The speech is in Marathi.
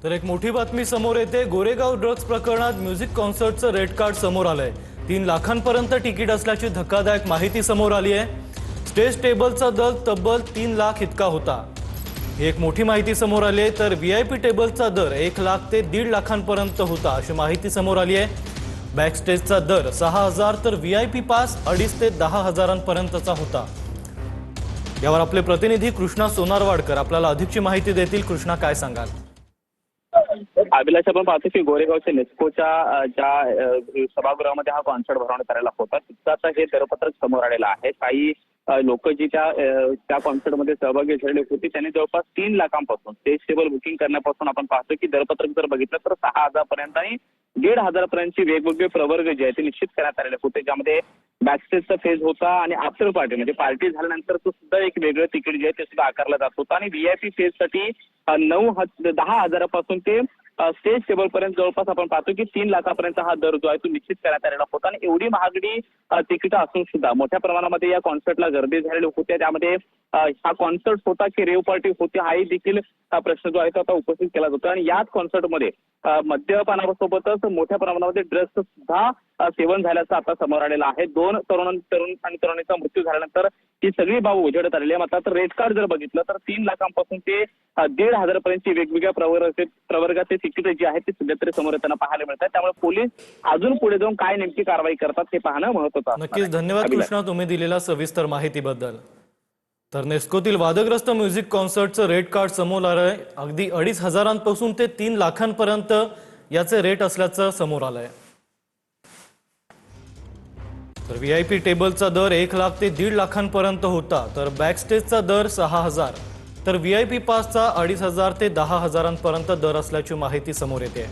तर एक मोठी बातमी समोर येते। गोरेगाव ड्रग्ज प्रकरणात म्युझिक कॉन्सर्टचं रेड कार्ड समोर आलंय। 3 लाखांपर्यंत तिकीट असल्याची धक्कादायक माहिती समोर आली आहे। स्टेज टेबलचा दर तब्बल 3 लाख इतका होता। ही एक मोठी माहिती समोर आली आहे। तर व्हीआयपी टेबलचा दर 1 लाख ते 1.5 लाखांपर्यंत होता अशी माहिती समोर आली आहे। बॅकस्टेजचा दर 6,000 तर व्हीआयपी पास 2.5 ते 10 हजारांपर्यंतचा होता। यावर आपले प्रतिनिधी कृष्णा सोनारवाडकर आपल्याला अधिकची माहिती देतील। कृष्णा, काय सांगाल? अभिलाष, आपण पाहतो की गोरेगावच्या नेस्कोच्या ज्या सभागृहामध्ये हा कॉन्सर्ट भरवण्यात आलेला होता तिथं हे दरपत्रक समोर आलेलं आहे। काही लोक जी त्या कॉन्सर्टमध्ये सहभागी झालेले होते त्यांनी जवळपास 3 लाखांपासून स्टेज टेबल बुकिंग करण्यापासून आपण पाहतो की दरपत्रक जर बघितलं तर 6,000 पर्यंत आणि 1,500 पर्यंतचे वेगवेगळे प्रवर्ग जे आहेत ते निश्चित करण्यात आलेले होते, ज्यामध्ये बॅकस्टेजचा फेज होता आणि आफ्टर पार्टी म्हणजे पार्टी झाल्यानंतर सुद्धा एक वेगळं तिकीट जे आहे ते सुद्धा आकारलं जात होतं आणि व्हीआयपी फेजसाठी 10 हजारापासून ते स्टेज टेबल पर्यंत जवळपास आपण पाहतो की 3 लाखापर्यंत हा दर जो आहे तो निश्चित करण्यात आलेला होता आणि एवढी महागडी तिकीट असून सुद्धा मोठ्या प्रमाणामध्ये या कॉन्सर्टला गर्दी झालेली होती। त्यामध्ये हा कॉन्सर्ट होता की रेव पार्टी होती हाही देखील प्रश्न जो आहे तो आता उपस्थित केला जातो आणि याच कॉन्सर्टमध्ये मद्यपानासोबतच मोठ्या प्रमाणामध्ये ड्रग्सचं सुद्धा सेवन झाल्याचं आता समोर आलेलं आहे। 2 तरुण आणि तरुणीचा मृत्यू झाल्यानंतर ही सगळी बाब उजेडात आलेली आहे। मात्र आता रेड कार्ड जर बघितलं तर 3 लाखांपासून ते 1,500 पर्यंतची वेगवेगळ्या प्रवर्गाचे तिकीट जे आहेत ते सध्या तरी समोर येताना पाहायला मिळतात। त्यामुळे पोलीस अजून पुढे जाऊन काय नेमकी कारवाई करतात हे पाहणं महत्त्वाचं आहे। नक्कीच धन्यवाद कृष्णा, तुम्ही दिलेल्या सविस्तर माहितीबद्दल। तर नेस्कोतील वादग्रस्त म्युझिक कॉन्सर्टचं रेड कार्ड समोर आलंय। अगदी 2.5 हजारांपासून ते 3 लाखांपर्यंत याचे रेट असल्याचं समोर आलंय। तर व्हीआयपी टेबलचा दर 1 लाख ते 1.5 लाखांपर्यंत होता। तर बॅकस्टेजचा दर 6,000 तर व्हीआयपी पासचा 2,500 ते 10 हजारांपर्यंत दर असल्याची माहिती समोर येते।